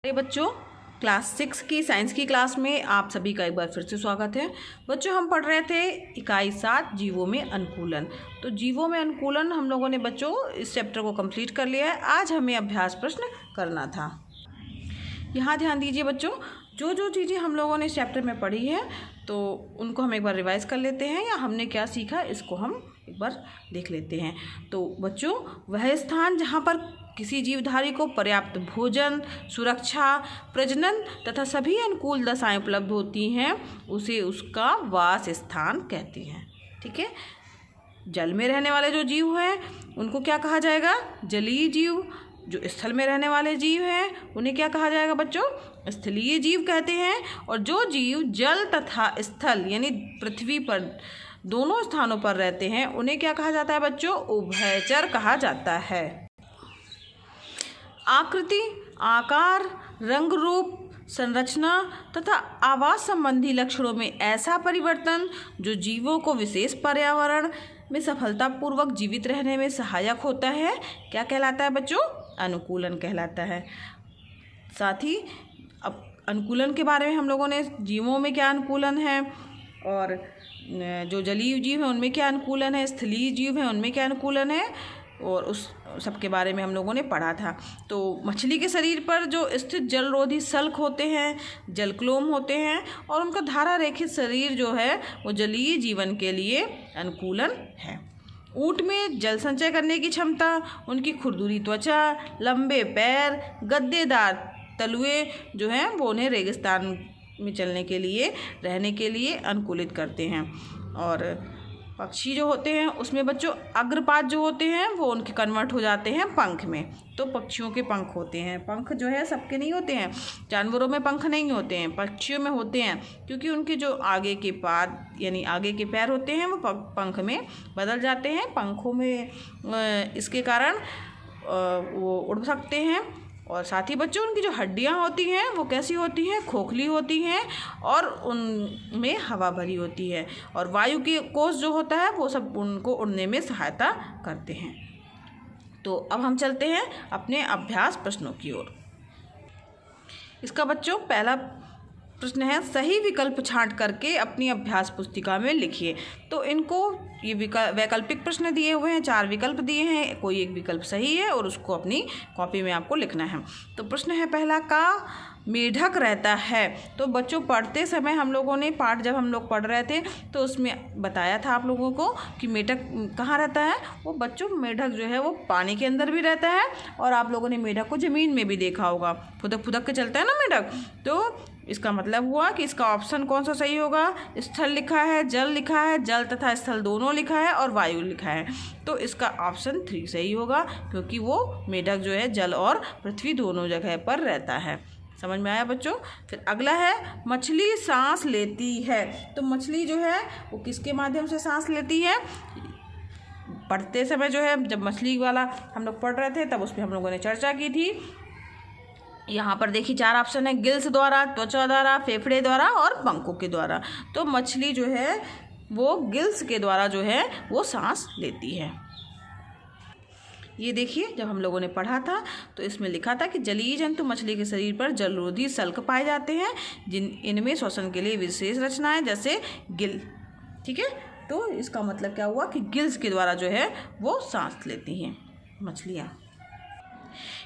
बच्चों, क्लास 6 की साइंस की क्लास में आप सभी का एक बार फिर से स्वागत है। बच्चों, हम पढ़ रहे थे इकाई 7 जीवों में अनुकूलन। तो जीवों में अनुकूलन हम लोगों ने बच्चों इस चैप्टर को कंप्लीट कर लिया है। आज हमें अभ्यास प्रश्न करना था। यहाँ ध्यान दीजिए बच्चों, जो जो चीज़ें हम लोगों ने इस चैप्टर में पढ़ी है तो उनको हम एक बार रिवाइज कर लेते हैं, या हमने क्या सीखा इसको हम एक बार देख लेते हैं। तो बच्चों, वह स्थान जहाँ पर किसी जीवधारी को पर्याप्त भोजन, सुरक्षा, प्रजनन तथा सभी अनुकूल दशाएं उपलब्ध होती हैं उसे उसका वास स्थान कहते हैं। ठीक है। जल में रहने वाले जो जीव हैं उनको क्या कहा जाएगा? जलीय जीव। जो स्थल में रहने वाले जीव हैं उन्हें क्या कहा जाएगा बच्चों? स्थलीय जीव कहते हैं। और जो जीव जल तथा स्थल यानी पृथ्वी पर दोनों स्थानों पर रहते हैं उन्हें क्या कहा जाता है बच्चों? उभयचर कहा जाता है। आकृति, आकार, रंग रूप, संरचना तथा आवास संबंधी लक्षणों में ऐसा परिवर्तन जो जीवों को विशेष पर्यावरण में सफलतापूर्वक जीवित रहने में सहायक होता है क्या कहलाता है बच्चों? अनुकूलन कहलाता है। साथ ही अब अनुकूलन के बारे में हम लोगों ने जीवों में क्या अनुकूलन है और जो जलीय जीव हैं उनमें क्या अनुकूलन है, स्थलीय जीव हैं उनमें क्या अनुकूलन है, और उस सब के बारे में हम लोगों ने पढ़ा था। तो मछली के शरीर पर जो स्थित जलरोधी सल्क होते हैं, जलक्लोम होते हैं, और उनका धारा रेखित शरीर जो है वो जलीय जीवन के लिए अनुकूलन है। ऊँट में जल संचय करने की क्षमता, उनकी खुरदुरी त्वचा, लंबे पैर, गद्देदार तलुए जो हैं वो उन्हें रेगिस्तान में चलने के लिए, रहने के लिए अनुकूलित करते हैं। और पक्षी जो होते हैं उसमें बच्चों अग्रपाद जो होते हैं वो उनके कन्वर्ट हो जाते हैं पंख में। तो पक्षियों के पंख होते हैं। पंख जो है सबके नहीं होते हैं, जानवरों में पंख नहीं होते हैं, पक्षियों में होते हैं, क्योंकि उनके जो आगे के पाद यानी आगे के पैर होते हैं वो पंख में बदल जाते हैं। पंखों में इसके कारण वो उड़ सकते हैं। और साथ ही बच्चों उनकी जो हड्डियां होती हैं वो कैसी होती हैं? खोखली होती हैं और उनमें हवा भरी होती है। और वायु के कोष जो होता है वो सब उनको उड़ने में सहायता करते हैं। तो अब हम चलते हैं अपने अभ्यास प्रश्नों की ओर। इसका बच्चों पहला प्रश्न है, सही विकल्प छांट करके अपनी अभ्यास पुस्तिका में लिखिए। तो इनको ये वैकल्पिक प्रश्न दिए हुए हैं, 4 विकल्प दिए हैं, कोई एक विकल्प सही है और उसको अपनी कॉपी में आपको लिखना है। तो प्रश्न है पहला, का मेढक रहता है? तो बच्चों पढ़ते समय हम लोगों ने पाठ जब हम लोग पढ़ रहे थे तो उसमें बताया था आप लोगों को कि मेढक कहाँ रहता है। वो बच्चों मेढक जो है वो पानी के अंदर भी रहता है, और आप लोगों ने मेढक को ज़मीन में भी देखा होगा, फुदक फुदक के चलता है ना मेढक। तो इसका मतलब हुआ कि इसका ऑप्शन कौन सा सही होगा? स्थल लिखा है, जल लिखा है, जल तथा स्थल दोनों लिखा है, और वायु लिखा है। तो इसका ऑप्शन 3 सही होगा, क्योंकि वो मेढक जो है जल और पृथ्वी दोनों जगह पर रहता है। समझ में आया बच्चों? फिर अगला है, मछली सांस लेती है। तो मछली जो है वो किसके माध्यम से सांस लेती है? पढ़ते समय जो है जब मछली वाला हम लोग पढ़ रहे थे तब उस पर हम लोगों ने चर्चा की थी। यहाँ पर देखिए 4 ऑप्शन है, गिल्स द्वारा, त्वचा द्वारा, फेफड़े द्वारा और पंखों के द्वारा। तो मछली जो है वो गिल्स के द्वारा जो है वो सांस लेती है। ये देखिए जब हम लोगों ने पढ़ा था तो इसमें लिखा था कि जलीय जंतु मछली के शरीर पर जलरोधी सल्क पाए जाते हैं, इनमें श्वसन के लिए विशेष रचनाएं जैसे गिल। ठीक है। तो इसका मतलब क्या हुआ कि गिल्स के द्वारा जो है वो सांस लेती हैं मछलियाँ।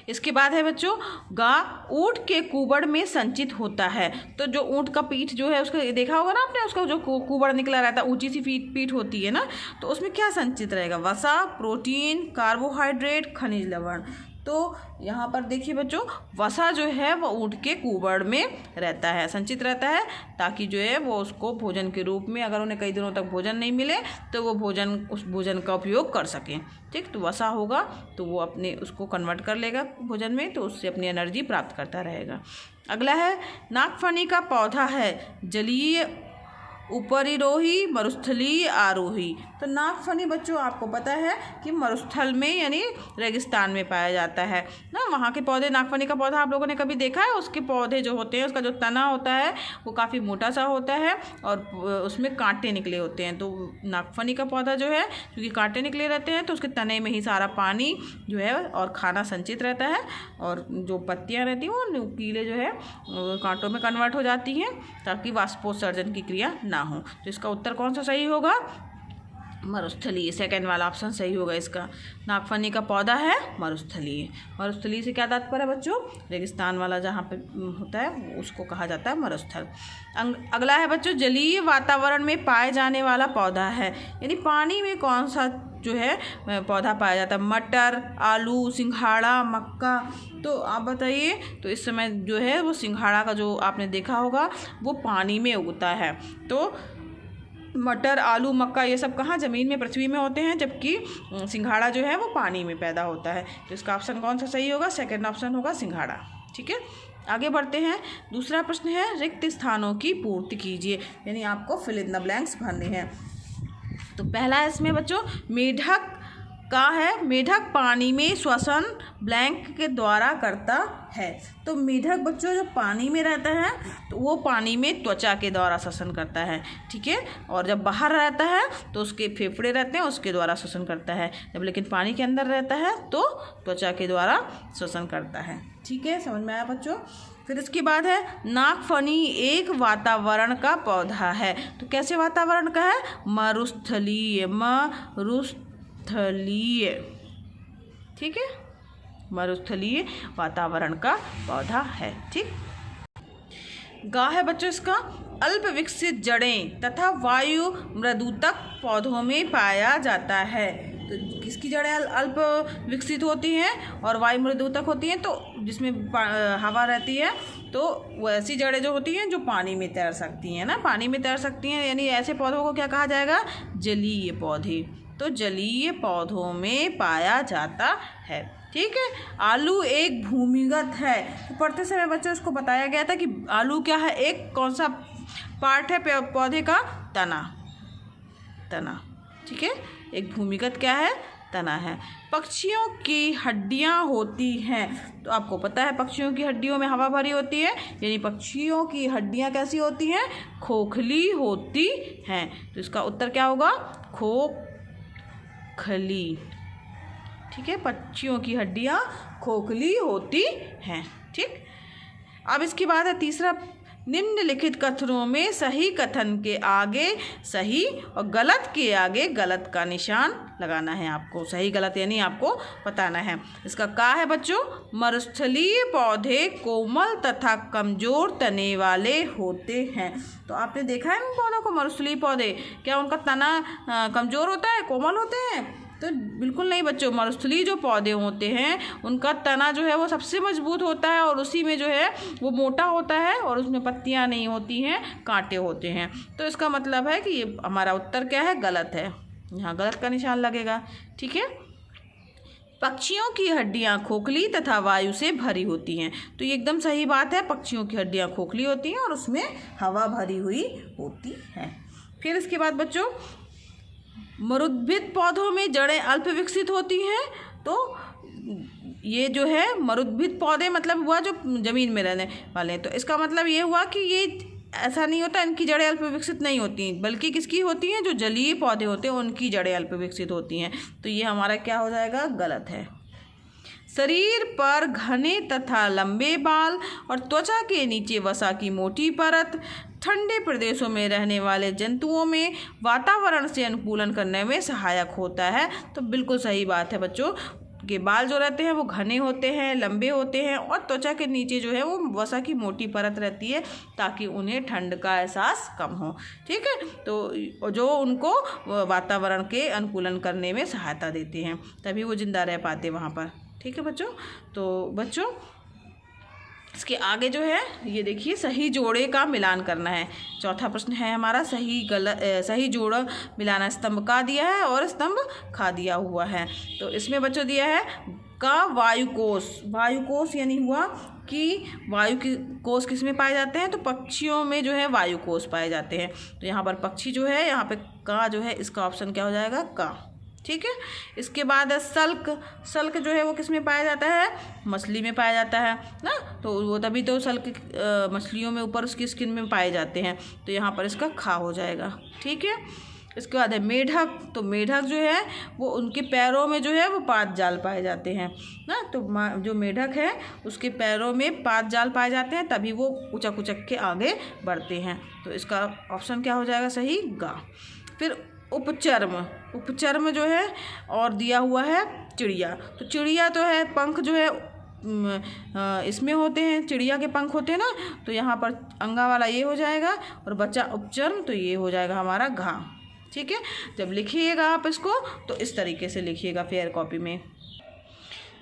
इसके बाद है बच्चों, गा ऊँट के कुबड़ में संचित होता है। तो जो ऊँट का पीठ जो है उसका देखा होगा ना आपने, उसका जो कुबड़ निकला रहता है, ऊंची सी पीठ होती है ना, तो उसमें क्या संचित रहेगा? वसा, प्रोटीन, कार्बोहाइड्रेट, खनिज लवण। तो यहाँ पर देखिए बच्चों, वसा जो है वो ऊँट के कुबड़ में रहता है, संचित रहता है, ताकि जो है वो उसको भोजन के रूप में, अगर उन्हें कई दिनों तक भोजन नहीं मिले तो वो उस भोजन का उपयोग कर सकें। ठीक। तो वसा होगा तो वो अपने उसको कन्वर्ट कर लेगा भोजन में, तो उससे अपनी एनर्जी प्राप्त करता रहेगा। अगला है, नागफनी का पौधा है, जलीय उपरिरोही, मरुस्थलीय, आरोही। तो नागफनी बच्चों आपको पता है कि मरुस्थल में यानी रेगिस्तान में पाया जाता है ना। वहाँ के पौधे, नागफनी का पौधा आप लोगों ने कभी देखा है? उसके पौधे जो होते हैं, उसका जो तना होता है वो काफ़ी मोटा सा होता है और उसमें कांटे निकले होते हैं। तो नागफनी का पौधा जो है, क्योंकि कांटे निकले रहते हैं तो उसके तने में ही सारा पानी जो है और खाना संचित रहता है, और जो पत्तियाँ रहती हैं वो नुकीले जो है कांटों में कन्वर्ट हो जाती हैं ताकि वाष्पोत्सर्जन की क्रिया ना हो। तो इसका उत्तर कौन सा सही होगा? मरुस्थलीय, सेकंड वाला ऑप्शन सही होगा इसका। नागफनी का पौधा है मरुस्थलीय। मरुस्थलीय से क्या तात्पर्य है बच्चों? रेगिस्तान वाला जहाँ पे होता है उसको कहा जाता है मरुस्थल। अगला है बच्चों, जलीय वातावरण में पाए जाने वाला पौधा है, यानी पानी में कौन सा जो है पौधा पाया जाता है? मटर, आलू, सिंघाड़ा, मक्का। तो आप बताइए। तो इस समय जो है वो सिंघाड़ा का जो आपने देखा होगा वो पानी में उगता है। तो मटर, आलू, मक्का ये सब कहाँ? ज़मीन में, पृथ्वी में होते हैं, जबकि सिंघाड़ा जो है वो पानी में पैदा होता है। तो इसका ऑप्शन कौन सा सही होगा? सेकंड ऑप्शन होगा सिंघाड़ा। ठीक है, आगे बढ़ते हैं। दूसरा प्रश्न है, रिक्त स्थानों की पूर्ति कीजिए, यानी आपको फिल इन द ब्लैंक्स भरने हैं। तो पहला है इसमें बच्चों, मेढक का है, मेढक पानी में श्वसन ब्लैंक के द्वारा करता है। तो मेढक बच्चों जो पानी में रहता है तो वो पानी में त्वचा के द्वारा श्वसन करता है। ठीक है, और जब बाहर रहता है तो उसके फेफड़े रहते हैं, उसके द्वारा श्वसन करता है। जब लेकिन पानी के अंदर रहता है तो त्वचा के द्वारा श्वसन करता है। ठीक है, समझ में आया बच्चों? फिर इसके बाद है, नागफनी एक वातावरण का पौधा है। तो कैसे वातावरण का है? मरुस्थलीय, मरुस्थलीय। ठीक है, मरुस्थलीय वातावरण का पौधा है। ठीक, गा है बच्चों इसका, अल्प विकसित जड़ें तथा वायु मृदुतक पौधों में पाया जाता है। तो किसकी जड़ें अल्प विकसित होती हैं और वायु मृदुतक होती हैं? तो जिसमें हवा रहती है तो वो ऐसी जड़ें जो होती हैं जो पानी में तैर सकती हैं ना, पानी में तैर सकती हैं, यानी ऐसे पौधों को क्या कहा जाएगा? जलीय पौधे। तो जलीय पौधों में पाया जाता है। ठीक है, आलू एक भूमिगत है। तो पढ़ते समय बच्चों इसको बताया गया था कि आलू क्या है? एक कौन सा पार्ट है पौधे का? तना। तना, ठीक है, एक भूमिगत क्या है? तना है। पक्षियों की हड्डियां होती हैं। तो आपको पता है पक्षियों की हड्डियों में हवा भरी होती है, यानी पक्षियों की हड्डियां कैसी होती हैं? खोखली होती हैं। तो इसका उत्तर क्या होगा? खोखली। ठीक है, पक्षियों की हड्डियां खोखली होती हैं। ठीक, अब इसके बाद है तीसरा, निम्नलिखित कथनों में सही कथन के आगे सही और गलत के आगे गलत का निशान लगाना है आपको। सही गलत यानी आपको बताना है। इसका का है बच्चों? मरुस्थलीय पौधे कोमल तथा कमजोर तने वाले होते हैं। तो आपने देखा है उन पौधों को, मरुस्थलीय पौधे, क्या उनका तना कमजोर होता है, कोमल होते हैं? तो बिल्कुल नहीं बच्चों, मरुस्थलीय जो पौधे होते हैं उनका तना जो है वो सबसे मजबूत होता है और उसी में जो है वो मोटा होता है और उसमें पत्तियां नहीं होती हैं, कांटे होते हैं। तो इसका मतलब है कि ये हमारा उत्तर क्या है? गलत है। यहाँ गलत का निशान लगेगा। ठीक है, पक्षियों की हड्डियां खोखली तथा वायु से भरी होती हैं। तो ये एकदम सही बात है, पक्षियों की हड्डियां खोखली होती हैं और उसमें हवा भरी हुई होती है। फिर इसके बाद बच्चों, मरुद्भिद पौधों में जड़ें अल्प विकसित होती हैं। तो ये जो है मरुद्भिद पौधे मतलब हुआ जो ज़मीन में रहने वाले हैं। तो इसका मतलब ये हुआ कि ये ऐसा नहीं होता, इनकी जड़ें अल्प विकसित नहीं होती, बल्कि किसकी होती हैं? जो जलीय पौधे होते हैं उनकी जड़ें अल्प विकसित होती हैं। तो ये हमारा क्या हो जाएगा? गलत है। शरीर पर घने तथा लंबे बाल और त्वचा के नीचे वसा की मोटी परत ठंडे प्रदेशों में रहने वाले जंतुओं में वातावरण से अनुकूलन करने में सहायक होता है। तो बिल्कुल सही बात है बच्चों, के बाल जो रहते हैं वो घने होते हैं, लंबे होते हैं और त्वचा के नीचे जो है वो वसा की मोटी परत रहती है ताकि उन्हें ठंड का एहसास कम हो। ठीक है, तो जो उनको वातावरण के अनुकूलन करने में सहायता देते हैं, तभी वो जिंदा रह पाते वहाँ पर। ठीक है बच्चों, तो बच्चों इसके आगे जो है ये देखिए, सही जोड़े का मिलान करना है। चौथा प्रश्न है हमारा, सही जोड़ा मिलाना। स्तंभ का दिया है और स्तंभ खा दिया हुआ है। तो इसमें बच्चों दिया है का वायुकोश। वायुकोश यानी हुआ कि वायु के कोश किस में पाए जाते हैं, तो पक्षियों में जो है वायु कोश पाए जाते हैं। तो यहाँ पर पक्षी जो है, यहाँ पे का जो है इसका ऑप्शन क्या हो जाएगा, का। ठीक है। इसके बाद है सल्क। सल्क जो है वो किस में पाया जाता है, मछली में पाया जाता है ना, तो वो तभी तो सल्क मछलियों में ऊपर उसकी स्किन में पाए जाते हैं, तो यहाँ पर इसका खा हो जाएगा। ठीक है। इसके बाद है मेढक। तो मेढक जो है वो उनके पैरों में जो है वो 5 जाल पाए जाते हैं ना, तो जो मेढक है उसके पैरों में 5 जाल पाए जाते हैं, तभी वो उचक उचक के आगे बढ़ते हैं। तो इसका ऑप्शन क्या हो जाएगा सही, गा। फिर उपचर्म। उपचर्म जो है और दिया हुआ है चिड़िया। तो चिड़िया तो है पंख जो है इसमें होते हैं, चिड़िया के पंख होते हैं ना, तो यहाँ पर अंगा वाला ये हो जाएगा और बचा उपचर्म, तो ये हो जाएगा हमारा घा। ठीक है। जब लिखिएगा आप इसको तो इस तरीके से लिखिएगा फेयर कॉपी में।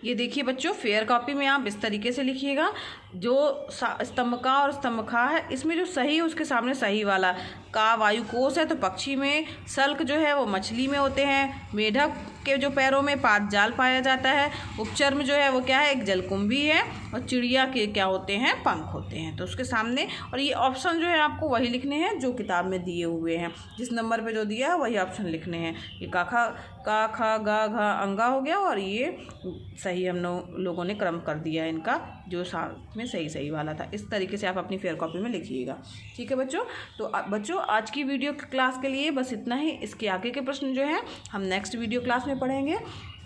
ये देखिए बच्चों, फेयर कॉपी में आप इस तरीके से लिखिएगा, जो स्तंभ का और स्तंभ खा है इसमें जो सही है उसके सामने सही वाला। का वायु कोश है तो पक्षी में, सल्क जो है वो मछली में होते हैं, मेढक के जो पैरों में 5 जाल पाया जाता है, उपचर्म जो है वो क्या है, एक जलकुंभी है, और चिड़िया के क्या होते हैं, पंख होते हैं। तो उसके सामने, और ये ऑप्शन जो है आपको वही लिखने हैं जो किताब में दिए हुए हैं, जिस नंबर पे जो दिया है वही ऑप्शन लिखने हैं। ये का खा गा घा अंगा हो गया, और ये सही हम लोगों ने क्रम कर दिया है इनका, जो साथ में सही वाला था। इस तरीके से आप अपनी फेयर कॉपी में लिखिएगा। ठीक है बच्चों। तो बच्चों आज की वीडियो क्लास के लिए बस इतना ही। इसके आगे के प्रश्न जो हैं हम नेक्स्ट वीडियो क्लास में पढ़ेंगे।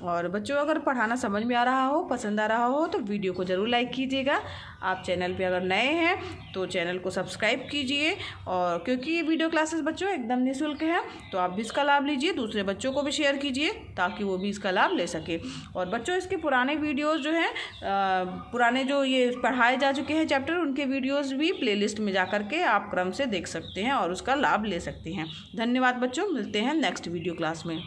और बच्चों अगर पढ़ाना समझ में आ रहा हो, पसंद आ रहा हो, तो वीडियो को ज़रूर लाइक कीजिएगा। आप चैनल पे अगर नए हैं तो चैनल को सब्सक्राइब कीजिए, और क्योंकि ये वीडियो क्लासेस बच्चों एकदम निःशुल्क है, तो आप भी इसका लाभ लीजिए, दूसरे बच्चों को भी शेयर कीजिए ताकि वो भी इसका लाभ ले सके। और बच्चों इसके पुराने वीडियोज़ जो हैं, पुराने जो ये पढ़ाए जा चुके हैं चैप्टर, उनके वीडियोज़ भी प्लेलिस्ट में जा कर के आप क्रम से देख सकते हैं और उसका लाभ ले सकते हैं। धन्यवाद बच्चों, मिलते हैं नेक्स्ट वीडियो क्लास में।